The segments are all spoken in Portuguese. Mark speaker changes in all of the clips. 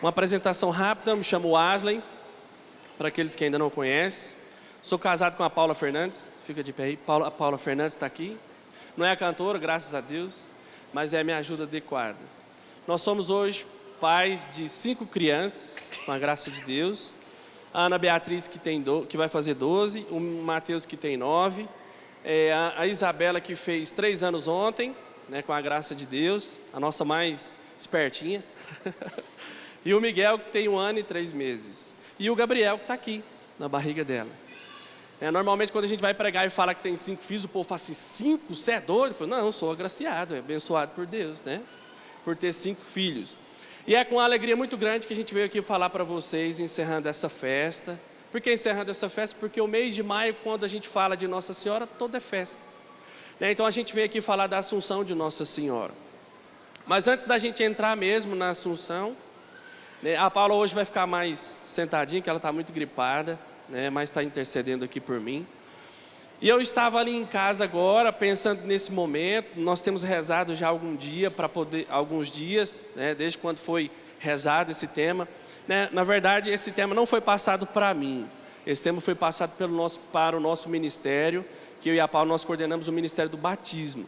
Speaker 1: Uma apresentação rápida, me chamo Wesley, para aqueles que ainda não conhecem. Sou casado com a Paula Fernandes, fica de pé aí, a Paula Fernandes está aqui. Não é a cantora, graças a Deus, mas é a minha ajuda adequada. Nós somos hoje pais de 5 crianças, com a graça de Deus. A Ana Beatriz, que vai fazer 12, o Matheus, que tem 9, a Isabela, que fez 3 anos ontem, né, com a graça de Deus, a nossa mais espertinha. E o Miguel, que tem 1 ano e 3 meses. E o Gabriel, que está aqui, na barriga dela. Normalmente, quando a gente vai pregar e fala que tem 5 filhos, o povo fala assim: 5? Você é doido? Eu falo: não, eu sou agraciado, abençoado por Deus, né? Por ter 5 filhos. E é com uma alegria muito grande que a gente veio aqui falar para vocês, encerrando essa festa. Por que encerrando essa festa? Porque o mês de maio, quando a gente fala de Nossa Senhora, toda é festa. Então a gente veio aqui falar da Assunção de Nossa Senhora. Mas antes da gente entrar mesmo na Assunção, a Paula hoje vai ficar mais sentadinha, que ela está muito gripada, mas está intercedendo aqui por mim. E eu estava ali em casa agora, pensando nesse momento. Nós temos rezado já alguns dias, desde quando foi rezado esse tema. Na verdade, esse tema não foi passado para mim. Esse tema foi passado para o nosso ministério, que eu e a Paula nós coordenamos o Ministério do Batismo.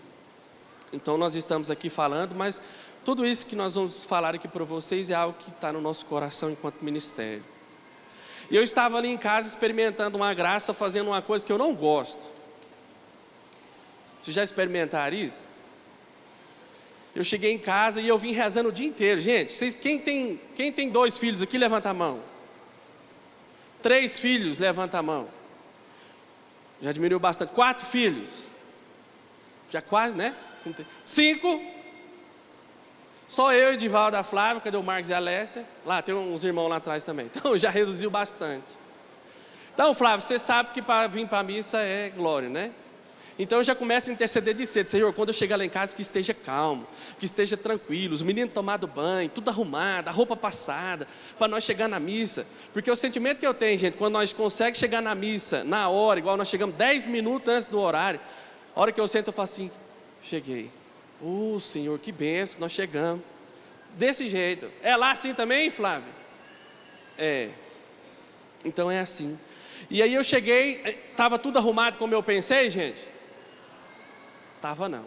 Speaker 1: Então nós estamos aqui falando, mas tudo isso que nós vamos falar aqui para vocês é algo que está no nosso coração enquanto ministério. E eu estava ali em casa experimentando uma graça, fazendo uma coisa que eu não gosto. Vocês já experimentaram isso? Eu cheguei em casa e eu vim rezando o dia inteiro. Gente, quem tem 2 filhos aqui, levanta a mão. 3 filhos, levanta a mão. Já diminuiu bastante. 4 filhos. Já quase, né? 5. Só eu, Edivaldo, a Flávia, cadê o Marcos e a Alessia? Lá, tem uns irmãos lá atrás também. Então, já reduziu bastante. Então, Flávio, você sabe que para vir para a missa é glória, né? Então, eu já começo a interceder de cedo. Senhor, quando eu chegar lá em casa, que esteja calmo, que esteja tranquilo, os meninos tomando banho, tudo arrumado, a roupa passada, para nós chegar na missa. Porque o sentimento que eu tenho, gente, quando nós conseguimos chegar na missa, na hora, igual nós chegamos 10 minutos antes do horário, a hora que eu sento, eu falo assim: cheguei. Senhor, que benção, nós chegamos. Desse jeito. É lá assim também, Flávio? É. Então é assim. E aí eu cheguei, estava tudo arrumado como eu pensei, gente? Estava não.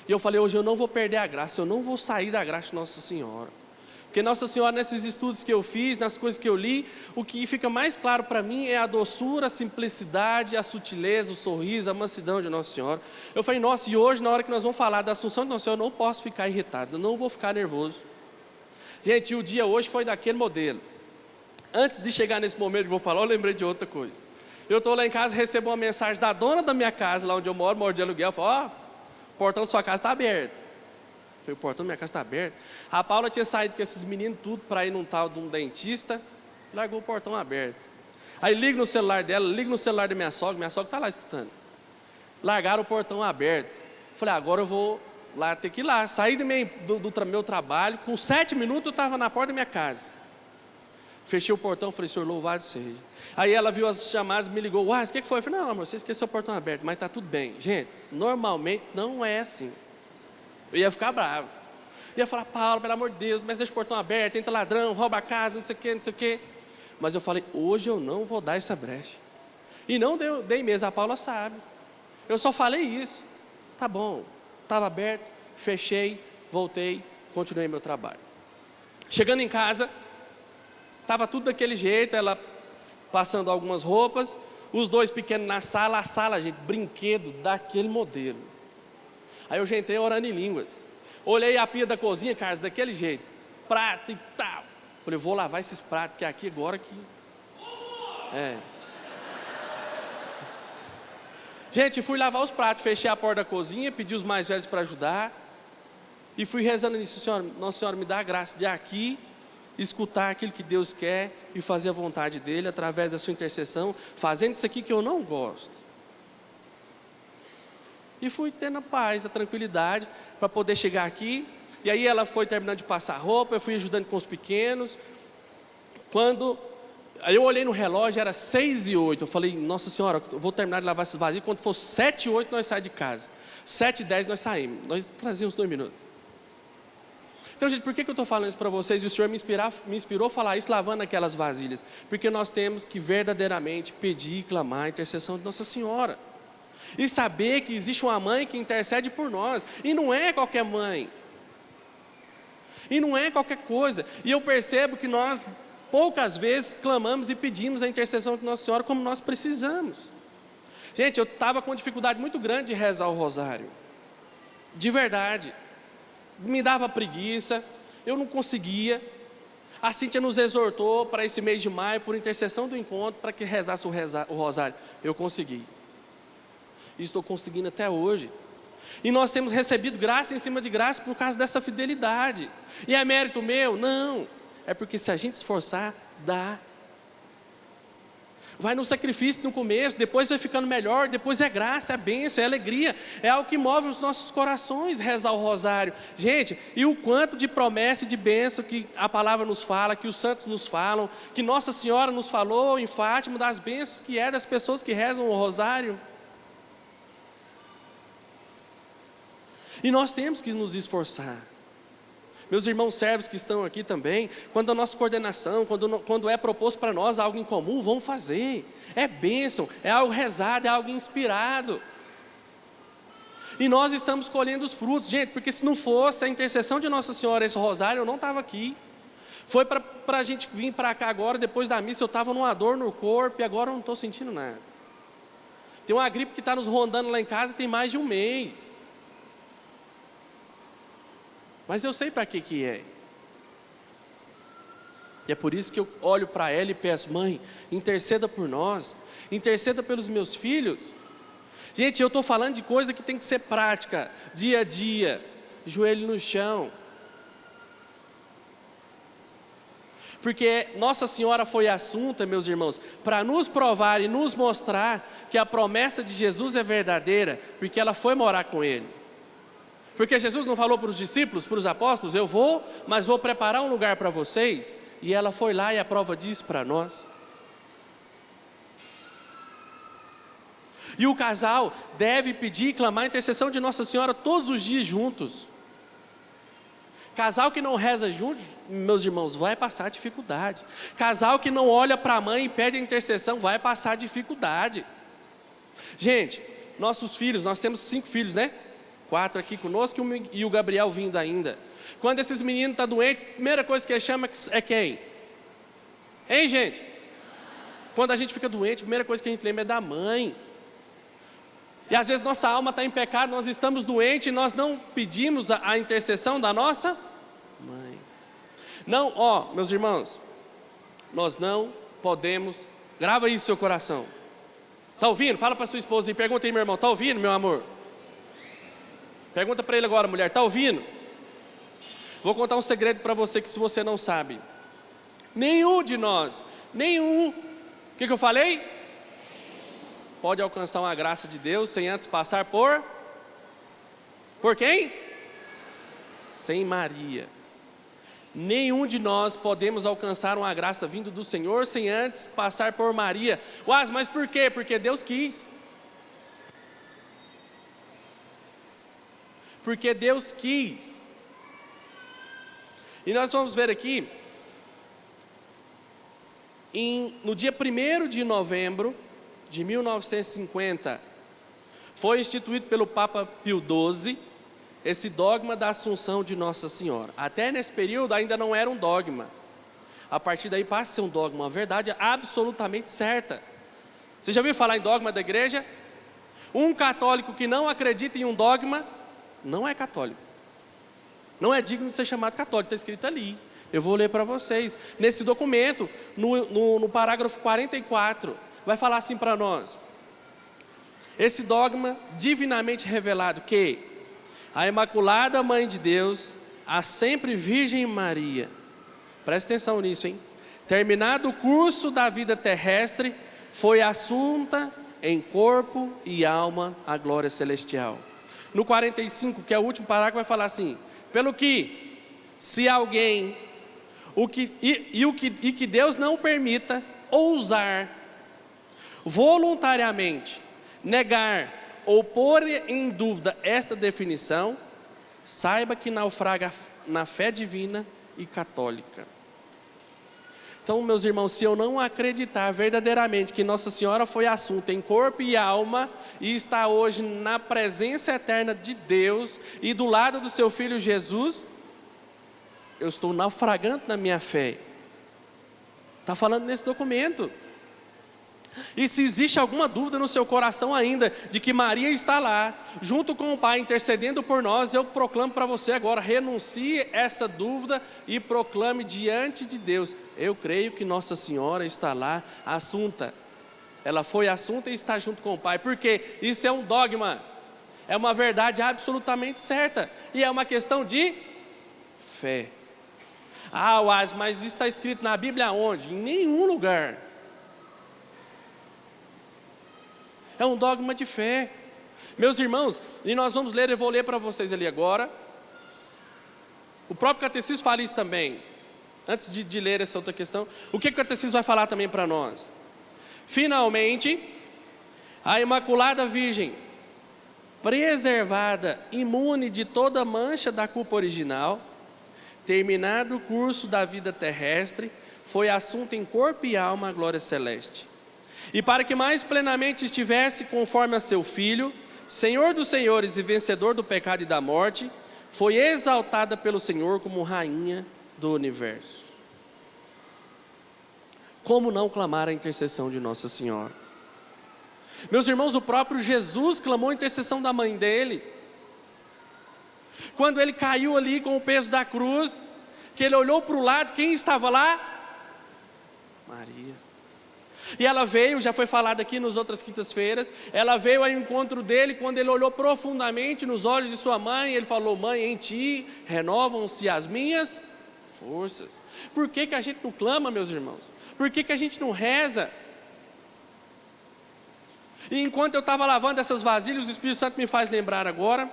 Speaker 1: E eu falei: hoje eu não vou perder a graça, eu não vou sair da graça de Nossa Senhora. Porque Nossa Senhora, nesses estudos que eu fiz, nas coisas que eu li, o que fica mais claro para mim é a doçura, a simplicidade, a sutileza, o sorriso, a mansidão de Nossa Senhora. Eu falei: nossa, e hoje, na hora que nós vamos falar da Assunção de Nossa Senhora, eu não posso ficar irritado, eu não vou ficar nervoso. Gente, o dia hoje foi daquele modelo. Antes de chegar nesse momento que eu vou falar, eu lembrei de outra coisa. Eu estou lá em casa, recebo uma mensagem da dona da minha casa, lá onde eu moro de aluguel, fala: o portão da sua casa está aberto. Eu falei: o portão da minha casa está aberto. A Paula tinha saído com esses meninos tudo para ir num tal de um dentista, largou o portão aberto. Aí ligo no celular dela, ligo no celular da minha sogra está lá escutando. Largaram o portão aberto. Eu falei: agora eu vou lá, ter que ir lá. Saí do meu trabalho, com 7 minutos eu estava na porta da minha casa. Fechei o portão, falei: Senhor, louvado seja. Aí ela viu as chamadas, me ligou: o que foi? Eu falei: não, amor, você esqueceu o portão aberto, mas está tudo bem. Gente, normalmente não é assim. Eu ia ficar bravo. Ia falar: Paulo, pelo amor de Deus, mas deixa o portão aberto, entra ladrão, rouba a casa, não sei o que, não sei o que. Mas eu falei: hoje eu não vou dar essa brecha. E não dei mesmo, a Paula sabe. Eu só falei isso. Tá bom, estava aberto, fechei, voltei, continuei meu trabalho. Chegando em casa, estava tudo daquele jeito, ela passando algumas roupas, os 2 pequenos na sala, a sala, gente, brinquedo daquele modelo. Aí eu já entrei orando em línguas. Olhei a pia da cozinha, Carlos, daquele jeito, prato e tal. Falei: vou lavar esses pratos, que aqui agora que... Gente, fui lavar os pratos, fechei a porta da cozinha, pedi os mais velhos para ajudar. E fui rezando nisso: Senhora, Nossa Senhora, me dá a graça de aqui escutar aquilo que Deus quer e fazer a vontade dEle através da sua intercessão, fazendo isso aqui que eu não gosto. E fui tendo a paz, a tranquilidade para poder chegar aqui. E aí ela foi terminando de passar roupa, eu fui ajudando com os pequenos. Aí eu olhei no relógio, era 6h08. Eu falei: Nossa Senhora, eu vou terminar de lavar esses vasilhos. Quando for 7h08 nós saímos de casa. 7h10 nós saímos. Nós trazíamos 2 minutos. Então, gente, por que eu estou falando isso para vocês? E o Senhor me inspirou a falar isso lavando aquelas vasilhas. Porque nós temos que verdadeiramente pedir e clamar a intercessão de Nossa Senhora. E saber que existe uma mãe que intercede por nós. E não é qualquer mãe. E não é qualquer coisa. E eu percebo que nós, poucas vezes, clamamos e pedimos a intercessão de Nossa Senhora como nós precisamos. Gente, eu estava com dificuldade muito grande de rezar o rosário. De verdade. Me dava preguiça, eu não conseguia. A Cíntia nos exortou para esse mês de maio, por intercessão do encontro, para que rezasse o rosário. Eu consegui. E estou conseguindo até hoje. E nós temos recebido graça em cima de graça por causa dessa fidelidade. E é mérito meu? Não. É porque se a gente esforçar, dá. Vai no sacrifício no começo, depois vai ficando melhor, depois é graça, é bênção, é alegria. É algo que move os nossos corações, rezar o rosário. Gente, e o quanto de promessa e de bênção que a palavra nos fala, que os santos nos falam, que Nossa Senhora nos falou em Fátima, das bênçãos que é das pessoas que rezam o rosário. E nós temos que nos esforçar. Meus irmãos servos que estão aqui também, quando a nossa coordenação, quando é proposto para nós algo em comum, vamos fazer. É bênção, é algo rezado, é algo inspirado. E nós estamos colhendo os frutos, gente, porque se não fosse a intercessão de Nossa Senhora, esse rosário, eu não estava aqui. Foi para a gente vir para cá agora, depois da missa, eu estava numa dor no corpo e agora eu não estou sentindo nada. Tem uma gripe que está nos rondando lá em casa tem mais de um mês. Mas eu sei para que é. E é por isso que eu olho para ela e peço: mãe, interceda por nós, interceda pelos meus filhos. Gente, eu estou falando de coisa que tem que ser prática, dia a dia, joelho no chão. Porque Nossa Senhora foi assunta, meus irmãos, para nos provar e nos mostrar que a promessa de Jesus é verdadeira, porque ela foi morar com Ele. Porque Jesus não falou para os discípulos, para os apóstolos: eu vou, mas vou preparar um lugar para vocês. E ela foi lá e a prova disso para nós. E o casal deve pedir e clamar a intercessão de Nossa Senhora todos os dias juntos. Casal que não reza junto, meus irmãos, vai passar dificuldade. Casal que não olha para a mãe e pede a intercessão, vai passar dificuldade. Gente, nossos filhos, nós temos 5 filhos, né? 4 aqui conosco e o Gabriel vindo ainda. Quando esses meninos estão doentes, a primeira coisa que eles chamam é quem? Hein, gente? Quando a gente fica doente, a primeira coisa que a gente lembra é da mãe. E às vezes nossa alma está em pecado, nós estamos doentes e nós não pedimos a intercessão da nossa mãe. Não, meus irmãos, nós não podemos, grava isso no seu coração. Está ouvindo? Fala para sua esposa e pergunta aí, meu irmão: está ouvindo, meu amor? Pergunta para ele agora, mulher: está ouvindo? Vou contar um segredo para você que se você não sabe. Nenhum de nós, o que eu falei? Pode alcançar uma graça de Deus sem antes passar por quem? Sem Maria. Nenhum de nós podemos alcançar uma graça vindo do Senhor sem antes passar por Maria. Mas por quê? Porque Deus quis. Porque Deus quis. E nós vamos ver aqui, no dia 1º de novembro de 1950, foi instituído pelo Papa Pio XII esse dogma da Assunção de Nossa Senhora. Até nesse período ainda não era um dogma. A partir daí passa a ser um dogma, uma verdade absolutamente certa. Você já ouviu falar em dogma da igreja? Um católico que não acredita em um dogma não é católico. Não é digno de ser chamado católico, está escrito ali. Eu vou ler para vocês. Nesse documento, no parágrafo 44, vai falar assim para nós: esse dogma divinamente revelado que a Imaculada Mãe de Deus, a sempre Virgem Maria, presta atenção nisso, hein? Terminado o curso da vida terrestre, foi assunta em corpo e alma à glória celestial. No 45, que é o último parágrafo, vai falar assim: pelo que, se alguém, que Deus não permita ousar voluntariamente negar ou pôr em dúvida esta definição, saiba que naufraga na fé divina e católica. Então, meus irmãos, se eu não acreditar verdadeiramente que Nossa Senhora foi assunta em corpo e alma e está hoje na presença eterna de Deus e do lado do seu Filho Jesus, eu estou naufragando na minha fé. Está falando nesse documento. E se existe alguma dúvida no seu coração ainda de que Maria está lá, junto com o Pai, intercedendo por nós, eu proclamo para você agora, renuncie essa dúvida e proclame diante de Deus: eu creio que Nossa Senhora está lá, assunta. Ela foi assunta e está junto com o Pai, porque isso é um dogma, é uma verdade absolutamente certa, e é uma questão de fé. Ah, mas isso está escrito na Bíblia aonde? Em nenhum lugar. É um dogma de fé. Meus irmãos, e nós vamos ler, eu vou ler para vocês ali agora. O próprio catecismo fala isso também. Antes de ler essa outra questão, o que o catecismo vai falar também para nós? Finalmente, a Imaculada Virgem, preservada, imune de toda mancha da culpa original, terminado o curso da vida terrestre, foi assunto em corpo e alma à glória celeste. E para que mais plenamente estivesse conforme a seu Filho, Senhor dos senhores e vencedor do pecado e da morte, foi exaltada pelo Senhor como rainha do universo. Como não clamar a intercessão de Nossa Senhora? Meus irmãos, o próprio Jesus clamou a intercessão da mãe dele. Quando ele caiu ali com o peso da cruz, que ele olhou para o lado, quem estava lá? Maria. E ela veio, já foi falado aqui nas outras quintas-feiras, ela veio ao encontro dele, quando ele olhou profundamente nos olhos de sua mãe, ele falou: mãe, em ti renovam-se as minhas forças. Por que a gente não clama, meus irmãos? Por que a gente não reza? E enquanto eu estava lavando essas vasilhas, o Espírito Santo me faz lembrar agora,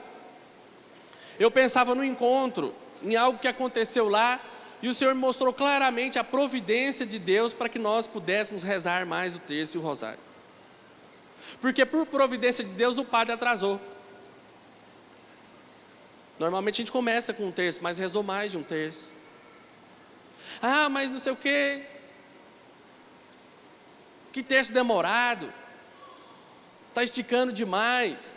Speaker 1: eu pensava no encontro, em algo que aconteceu lá, e o Senhor me mostrou claramente a providência de Deus para que nós pudéssemos rezar mais o terço e o rosário. Porque por providência de Deus o padre atrasou. Normalmente a gente começa com um terço, mas rezou mais de um terço. Ah, mas não sei o quê. Que terço demorado. Está esticando demais.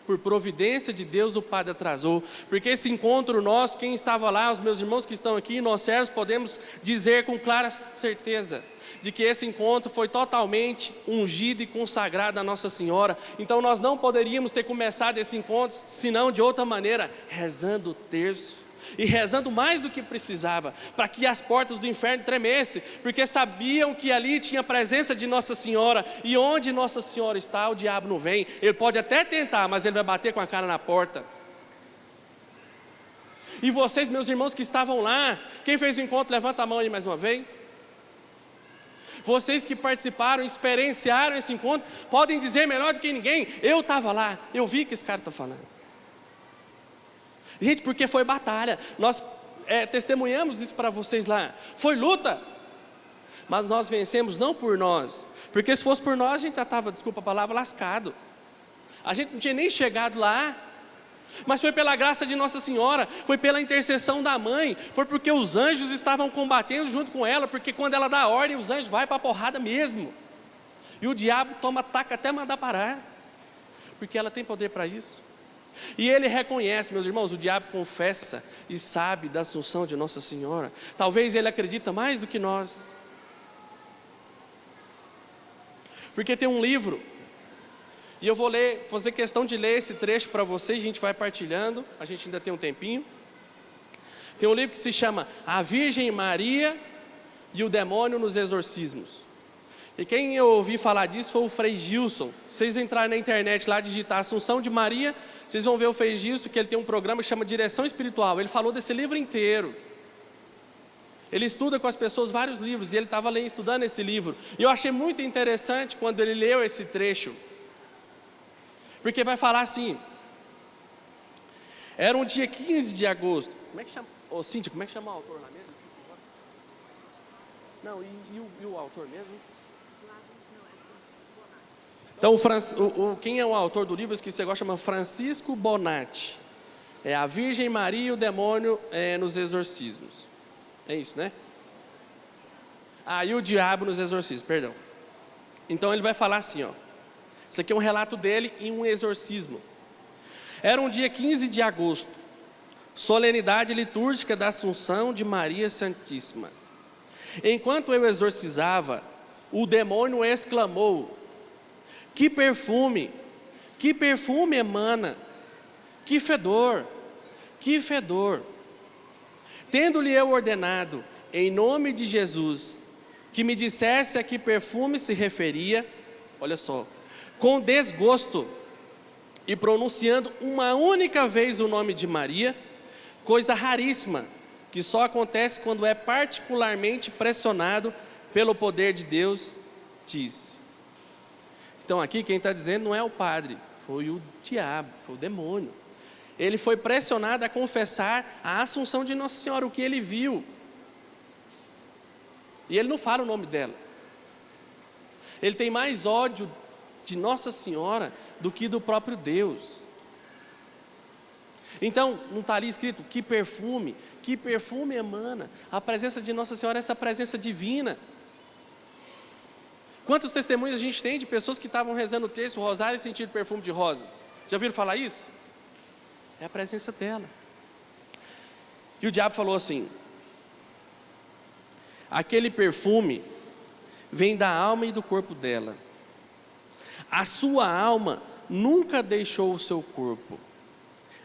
Speaker 1: Por providência de Deus o padre atrasou, porque esse encontro nosso, quem estava lá, os meus irmãos que estão aqui, nós servos, podemos dizer com clara certeza, de que esse encontro foi totalmente ungido e consagrado a Nossa Senhora. Então nós não poderíamos ter começado esse encontro, senão de outra maneira, rezando o terço, e rezando mais do que precisava, para que as portas do inferno tremessem, porque sabiam que ali tinha a presença de Nossa Senhora, e onde Nossa Senhora está, o diabo não vem. Ele pode até tentar, mas ele vai bater com a cara na porta. E vocês, meus irmãos que estavam lá, quem fez o encontro, levanta a mão aí mais uma vez. Vocês que participaram, experienciaram esse encontro, podem dizer melhor do que ninguém: eu estava lá, eu vi o que esse cara está falando. Gente, porque foi batalha, nós testemunhamos isso para vocês lá, foi luta, mas nós vencemos não por nós, porque se fosse por nós a gente já estava, desculpa a palavra, lascado, a gente não tinha nem chegado lá, mas foi pela graça de Nossa Senhora, foi pela intercessão da mãe, foi porque os anjos estavam combatendo junto com ela, porque quando ela dá ordem, os anjos vão para a porrada mesmo, e o diabo toma ataque até mandar parar, porque ela tem poder para isso. E ele reconhece, meus irmãos, o diabo confessa e sabe da assunção de Nossa Senhora. Talvez ele acredita mais do que nós. Porque tem um livro, e eu vou fazer questão de ler esse trecho para vocês, a gente vai partilhando, a gente ainda tem um tempinho. Tem um livro que se chama A Virgem Maria e o Demônio nos Exorcismos. E quem eu ouvi falar disso foi o Frei Gilson. Se vocês entrarem na internet lá, digitar Assunção de Maria, vocês vão ver o Frei Gilson, que ele tem um programa que chama Direção Espiritual. Ele falou desse livro inteiro. Ele estuda com as pessoas vários livros, e ele estava estudando esse livro. E eu achei muito interessante quando ele leu esse trecho. Porque vai falar assim: era um dia 15 de agosto. Como é que chama? Ô, Cíntia, como é que chama o autor lá mesmo? Esqueci agora. Não, e o autor mesmo? Então, quem é o autor do livro que você gosta chama Francisco Bonatti. É a Virgem Maria e o demônio nos exorcismos. É isso, né? E o diabo nos exorcismos, perdão. Então ele vai falar assim, ó. Isso aqui é um relato dele em um exorcismo. Era um dia 15 de agosto, solenidade litúrgica da Assunção de Maria Santíssima. Enquanto eu exorcizava, o demônio exclamou: que perfume emana, que fedor, que fedor. Tendo-lhe eu ordenado, em nome de Jesus, que me dissesse a que perfume se referia, olha só, com desgosto, e pronunciando uma única vez o nome de Maria, coisa raríssima, que só acontece quando é particularmente pressionado pelo poder de Deus, disse. Então aqui quem está dizendo não é o padre, foi o diabo, foi o demônio. Ele foi pressionado a confessar a Assunção de Nossa Senhora, o que ele viu. E ele não fala o nome dela. Ele tem mais ódio de Nossa Senhora do que do próprio Deus. Então, não está ali escrito que perfume emana. A presença de Nossa Senhora é essa presença divina. Quantos testemunhos a gente tem de pessoas que estavam rezando o terço, o rosário e sentindo perfume de rosas? Já ouviram falar isso? É a presença dela. E o diabo falou assim: aquele perfume vem da alma e do corpo dela. A sua alma nunca deixou o seu corpo.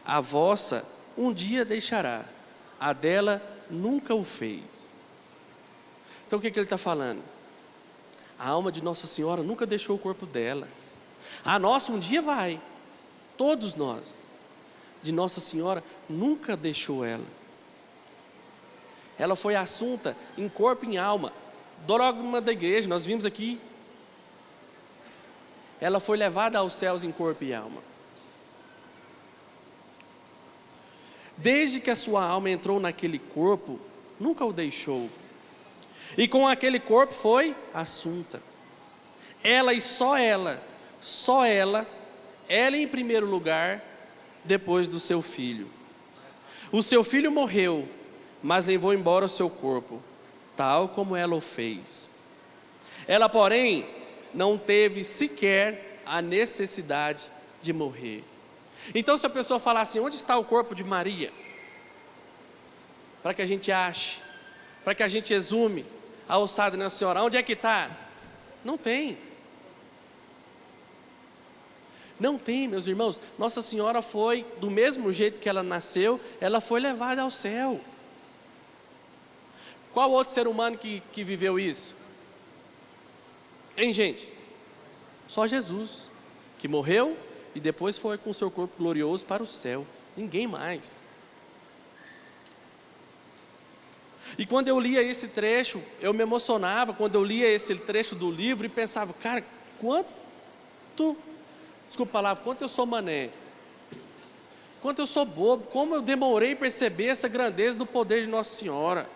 Speaker 1: A vossa um dia deixará. A dela nunca o fez. Então o que ele está falando? A alma de Nossa Senhora nunca deixou o corpo dela. A nossa um dia vai. Todos nós. De Nossa Senhora nunca deixou ela. Ela foi assunta em corpo e em alma. Dogma da igreja, nós vimos aqui. Ela foi levada aos céus em corpo e alma. Desde que a sua alma entrou naquele corpo, nunca o deixou. E com aquele corpo foi assunta. Ela e só ela em primeiro lugar, depois do seu filho. O seu filho morreu, mas levou embora o seu corpo, tal como ela o fez. Ela, porém, não teve sequer a necessidade de morrer. Então, se a pessoa falar assim: onde está o corpo de Maria? Para que a gente ache, para que a gente exume a ossada de Nossa Senhora, onde é que está? Não tem. Não tem, meus irmãos. Nossa Senhora foi, do mesmo jeito que ela nasceu, ela foi levada ao céu. Qual outro ser humano que viveu isso? Hein, gente? Só Jesus, que morreu e depois foi com o seu corpo glorioso para o céu. Ninguém mais. E quando eu lia esse trecho, eu me emocionava quando eu lia esse trecho do livro e pensava: cara, quanto eu sou mané, quanto eu sou bobo, como eu demorei a perceber essa grandeza do poder de Nossa Senhora.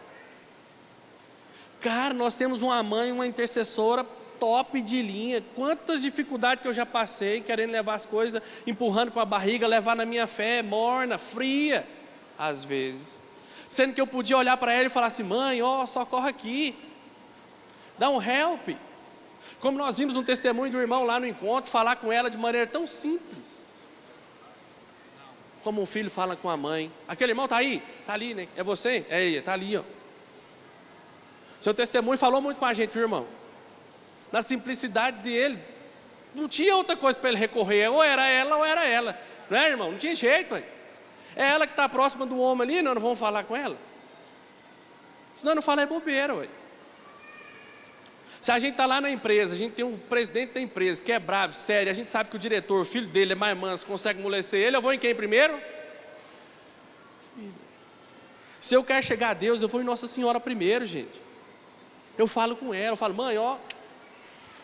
Speaker 1: Cara, nós temos uma mãe, uma intercessora top de linha. Quantas dificuldades que eu já passei, querendo levar as coisas, empurrando com a barriga, levar na minha fé, morna, fria, às vezes. Sendo que eu podia olhar para ela e falar assim: mãe, socorre aqui, dá um help. Como nós vimos um testemunho do irmão lá no encontro, falar com ela de maneira tão simples, como um filho fala com a mãe. Aquele irmão está aí? Está ali, né? É você? É ele, está ali, ó. Seu testemunho falou muito com a gente, viu, irmão? Na simplicidade dele, não tinha outra coisa para ele recorrer, ou era ela, não é, irmão? Não tinha jeito, ué. É ela que está próxima do homem ali, nós não vamos falar com ela? Senão não fala é bobeira, ué. Se a gente está lá na empresa, a gente tem um presidente da empresa que é brabo, sério, a gente sabe que o diretor, o filho dele é mais manso, consegue amolecer ele, eu vou em quem primeiro? Filho. Se eu quero chegar a Deus, eu vou em Nossa Senhora primeiro, gente. Eu falo com ela, eu falo: mãe,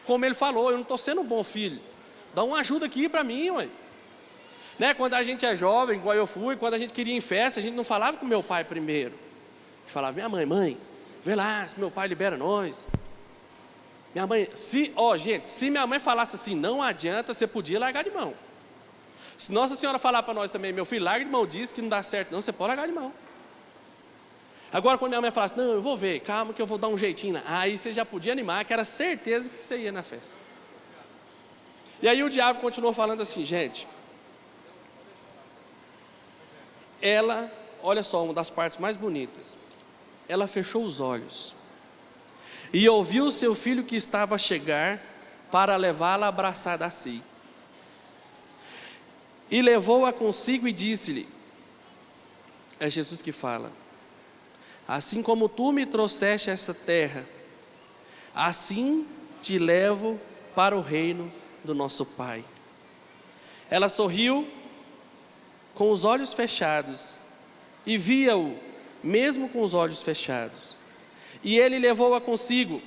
Speaker 1: como ele falou, eu não estou sendo um bom filho, dá uma ajuda aqui para mim, ué. Né? Quando a gente é jovem, igual eu fui, quando a gente queria ir em festa, a gente não falava com meu pai primeiro. A gente falava: minha mãe, vê lá, se meu pai libera nós. Minha mãe, se minha mãe falasse assim: não adianta, você podia largar de mão. Se Nossa Senhora falar para nós também, meu filho, larga de mão disso que não dá certo não, você pode largar de mão. Agora quando minha mãe fala assim, não, eu vou ver, calma que eu vou dar um jeitinho. Aí você já podia animar, que era certeza que você ia na festa. E aí o diabo continuou falando assim, gente, ela, olha só, uma das partes mais bonitas, ela fechou os olhos e ouviu seu filho que estava a chegar para levá-la abraçada a si. E levou-a consigo e disse-lhe, é Jesus que fala, assim como tu me trouxeste esta terra, assim te levo para o reino do nosso Pai. Ela sorriu com os olhos fechados e via-o mesmo com os olhos fechados. E ele levou-a consigo,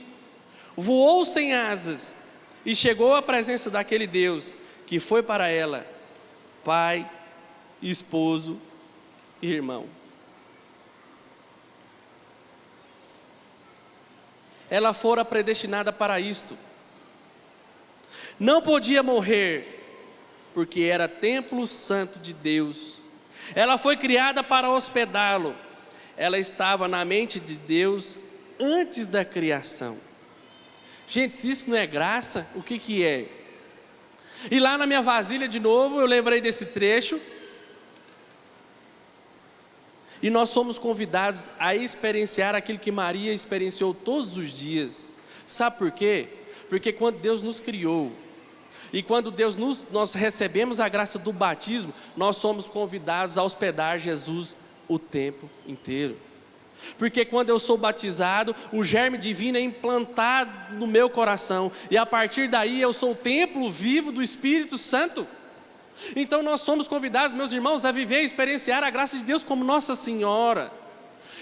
Speaker 1: voou sem asas e chegou à presença daquele Deus que foi para ela pai, esposo e irmão. Ela fora predestinada para isto. Não podia morrer, porque era templo santo de Deus. Ela foi criada para hospedá-lo. Ela estava na mente de Deus antes da criação. Gente, se isso não é graça, o que que é? E lá na minha vasilha de novo, eu lembrei desse trecho. E nós somos convidados a experienciar aquilo que Maria experienciou todos os dias. Sabe por quê? Porque quando Deus nos criou, e quando nós recebemos a graça do batismo, nós somos convidados a hospedar Jesus o tempo inteiro. Porque quando eu sou batizado, o germe divino é implantado no meu coração, e a partir daí eu sou o templo vivo do Espírito Santo. Então nós somos convidados, meus irmãos, a viver e experienciar a graça de Deus como Nossa Senhora.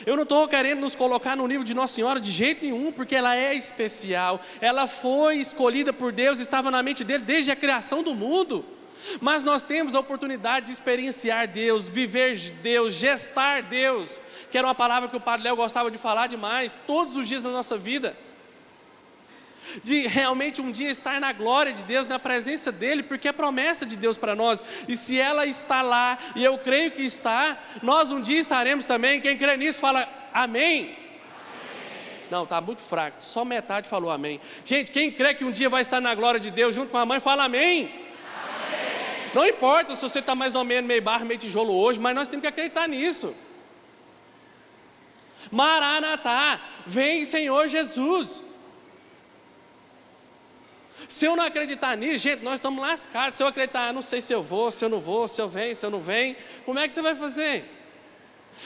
Speaker 1: Eu não estou querendo nos colocar no nível de Nossa Senhora de jeito nenhum, porque ela é especial. Ela foi escolhida por Deus, estava na mente dele desde a criação do mundo. Mas nós temos a oportunidade de experienciar Deus, viver Deus, gestar Deus, que era uma palavra que o Padre Léo gostava de falar demais, todos os dias da nossa vida. De realmente um dia estar na glória de Deus, na presença dEle, porque é promessa de Deus para nós. E se ela está lá, e eu creio que está, nós um dia estaremos também. Quem crê nisso fala amém. Amém. Não, está muito fraco, só metade falou amém. Gente, quem crê que um dia vai estar na glória de Deus junto com a mãe, fala amém. Amém. Não importa se você está mais ou menos meio barro, meio tijolo hoje, mas nós temos que acreditar nisso. Maranatá, vem Senhor Jesus. Se eu não acreditar nisso, gente, nós estamos lascados. Se eu acreditar, não sei se eu vou, se eu não vou, se eu venho, se eu não venho, como é que você vai fazer?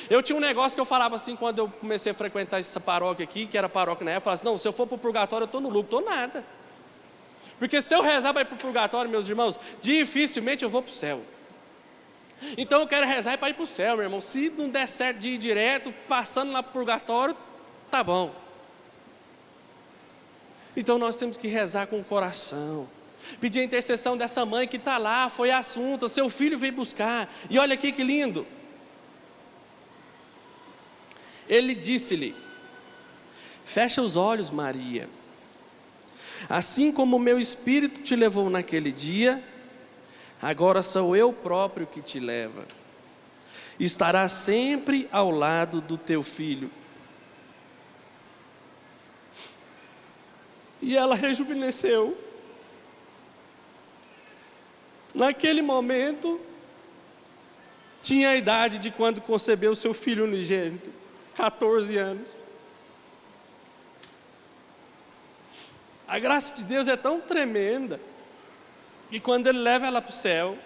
Speaker 1: Eu tinha um negócio que eu falava assim, quando eu comecei a frequentar essa paróquia aqui, que era paróquia na época, eu falava assim, não, se eu for para o purgatório, eu estou no lucro, estou nada. Porque se eu rezar para ir para o purgatório, meus irmãos, dificilmente eu vou para o céu. Então eu quero rezar para ir para o céu, meu irmão. Se não der certo de ir direto, passando lá para o purgatório, tá bom. Então nós temos que rezar com o coração, pedir a intercessão dessa mãe que está lá, foi assunto, seu filho veio buscar, e olha aqui que lindo. Ele disse-lhe, fecha os olhos, Maria, assim como o meu espírito te levou naquele dia, agora sou eu próprio que te leva, estará sempre ao lado do teu filho. E ela rejuvenesceu. Naquele momento, tinha a idade de quando concebeu seu filho unigênito, 14 anos. A graça de Deus é tão tremenda, que quando Ele leva ela para o céu,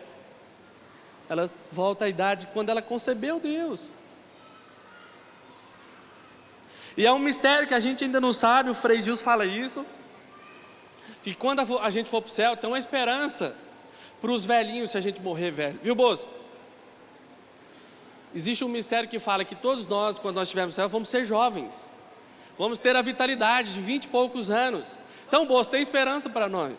Speaker 1: ela volta à idade quando ela concebeu Deus. E é um mistério que a gente ainda não sabe, o Frei Gilson fala isso, que quando a gente for para o céu, tem uma esperança para os velhinhos se a gente morrer velho. Viu, Bosco? Existe um mistério que fala que todos nós, quando nós estivermos no céu, vamos ser jovens. Vamos ter a vitalidade de 20 e poucos anos. Então, Bosco, tem esperança para nós.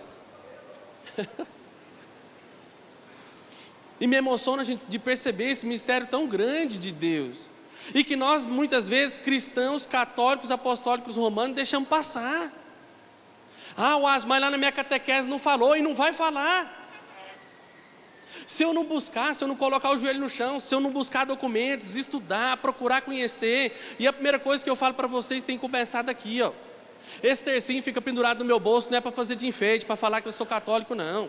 Speaker 1: E me emociona, gente, de perceber esse mistério tão grande de Deus. E que nós, muitas vezes, cristãos, católicos, apostólicos, romanos, deixamos passar. Ah, o Asmar lá na minha catequese não falou e não vai falar. Se eu não buscar, se eu não colocar o joelho no chão, se eu não buscar documentos, estudar, procurar conhecer, e a primeira coisa que eu falo para vocês tem que começar daqui, ó. Esse tercinho fica pendurado no meu bolso, não é para fazer de enfeite, para falar que eu sou católico, não.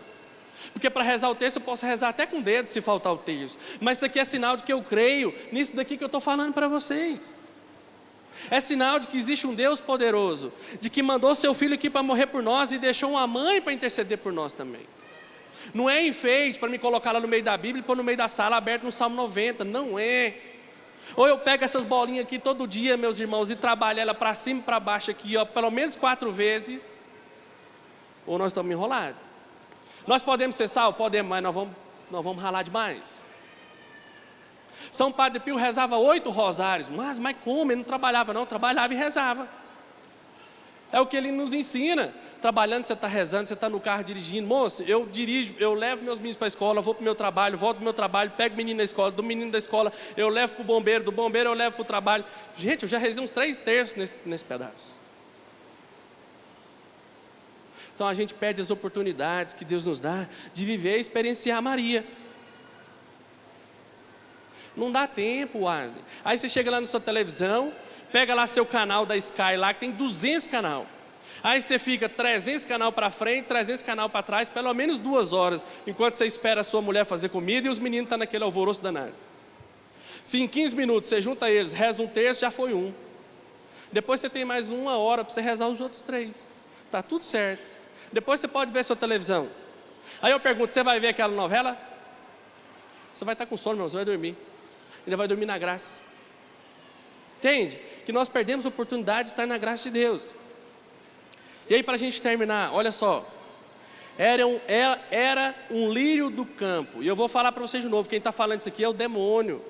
Speaker 1: Porque para rezar o terço eu posso rezar até com o dedo se faltar o terço. Mas isso aqui é sinal de que eu creio nisso daqui que eu estou falando para vocês. É sinal de que existe um Deus poderoso, de que mandou seu filho aqui para morrer por nós e deixou uma mãe para interceder por nós também. Não é enfeite para me colocar lá no meio da Bíblia e pôr no meio da sala aberto no Salmo 90, não é. Ou eu pego essas bolinhas aqui todo dia, meus irmãos, e trabalho ela para cima e para baixo aqui, ó, pelo menos 4 vezes, ou nós estamos enrolados. Nós podemos ser salvos? Podemos, mas nós vamos ralar demais. São Padre Pio rezava 8 rosários, mas como? Ele não trabalhava não, trabalhava e rezava. É o que ele nos ensina. Trabalhando, você está rezando, você está no carro dirigindo. Moço, eu dirijo, eu levo meus meninos para a escola, vou para o meu trabalho, volto para o meu trabalho, pego o menino na escola, do menino da escola, eu levo para o bombeiro, do bombeiro eu levo para o trabalho. Gente, eu já rezei uns 3 terços nesse pedaço. Então a gente perde as oportunidades que Deus nos dá de viver e experienciar Maria. Não dá tempo, Wesley. Aí você chega lá na sua televisão, pega lá seu canal da Sky lá, que tem 200 canal. Aí você fica 300 canal para frente, 300 canal para trás, pelo menos 2 horas, enquanto você espera a sua mulher fazer comida e os meninos estão naquele alvoroço danado. Se em 15 minutos você junta eles, reza um terço, já foi um. Depois você tem mais 1 hora para você rezar os outros 3. Está tudo certo. Depois você pode ver sua televisão. Aí eu pergunto, você vai ver aquela novela? Você vai estar com sono, meu, você vai dormir. Ainda vai dormir na graça. Entende? Que nós perdemos a oportunidade de estar na graça de Deus. E aí, para a gente terminar, olha só. Era um lírio do campo. E eu vou falar para vocês de novo, quem está falando isso aqui é o demônio.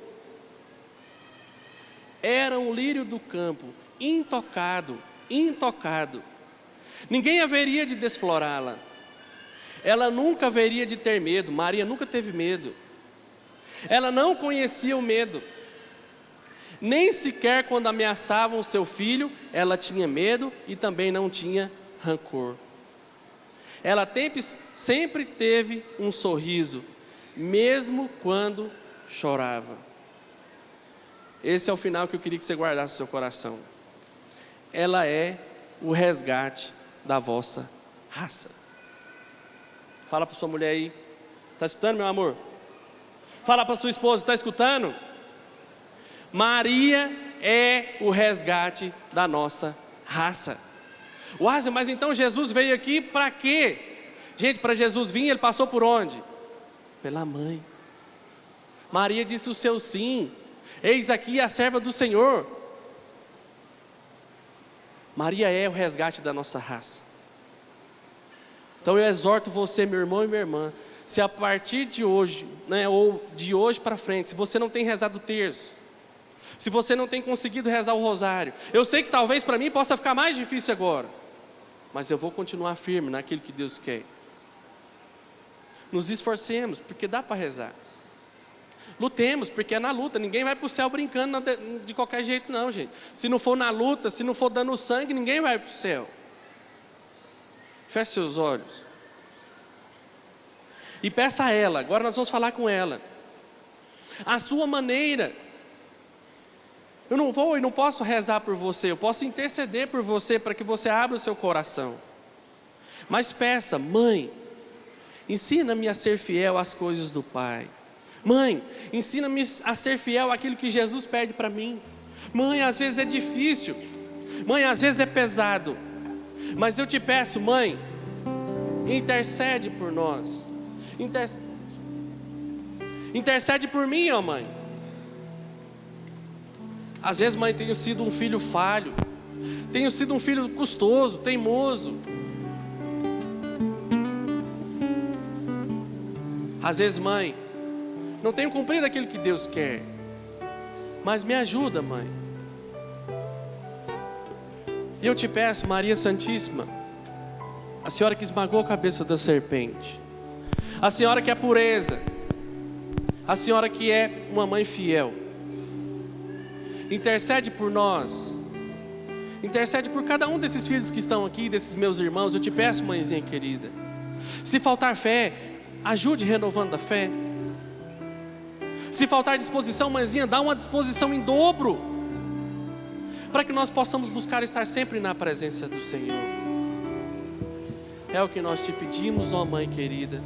Speaker 1: Era um lírio do campo, intocado. Ninguém haveria de desflorá-la. Ela nunca haveria de ter medo. Maria nunca teve medo. Ela não conhecia o medo. Nem sequer quando ameaçavam o seu filho, ela tinha medo e também não tinha rancor. Ela sempre teve um sorriso, mesmo quando chorava. Esse é o final que eu queria que você guardasse no seu coração. Ela é o resgate da vossa raça. Fala para sua mulher aí. Está escutando, meu amor? Fala para sua esposa, está escutando? Maria é o resgate da nossa raça. Uau, mas então Jesus veio aqui para quê? Gente, para Jesus vir, ele passou por onde? Pela mãe. Maria disse o seu sim. Eis aqui a serva do Senhor. Maria é o resgate da nossa raça. Então eu exorto você, meu irmão e minha irmã, se a partir de hoje, ou de hoje para frente, se você não tem rezado o terço, se você não tem conseguido rezar o rosário, eu sei que talvez para mim possa ficar mais difícil agora, mas eu vou continuar firme naquilo que Deus quer. Nos esforcemos, porque dá para rezar. Lutemos, porque é na luta. Ninguém vai para o céu brincando de qualquer jeito não, gente. Se não for na luta, se não for dando sangue, ninguém vai para o céu. Feche seus olhos e peça a ela. Agora nós vamos falar com ela. A sua maneira. Eu não vou e não posso rezar por você. Eu posso interceder por você para que você abra o seu coração. Mas peça, mãe, ensina-me a ser fiel às coisas do Pai. Mãe, ensina-me a ser fiel àquilo que Jesus pede para mim. Mãe, às vezes é difícil. Mãe, às vezes é pesado. Mas eu te peço, mãe, intercede por nós. Intercede por mim, ó mãe. Às vezes, mãe, tenho sido um filho falho. Tenho sido um filho custoso, teimoso. Às vezes, mãe, não tenho cumprido aquilo que Deus quer. Mas me ajuda, mãe. E eu te peço, Maria Santíssima, a senhora que esmagou a cabeça da serpente, a senhora que é pureza, a senhora que é uma mãe fiel, intercede por nós, intercede por cada um desses filhos que estão aqui, desses meus irmãos. Eu te peço, mãezinha querida, se faltar fé, ajude renovando a fé. Se faltar disposição, mãezinha, dá uma disposição em dobro, para que nós possamos buscar estar sempre na presença do Senhor. É o que nós te pedimos, ó Mãe querida.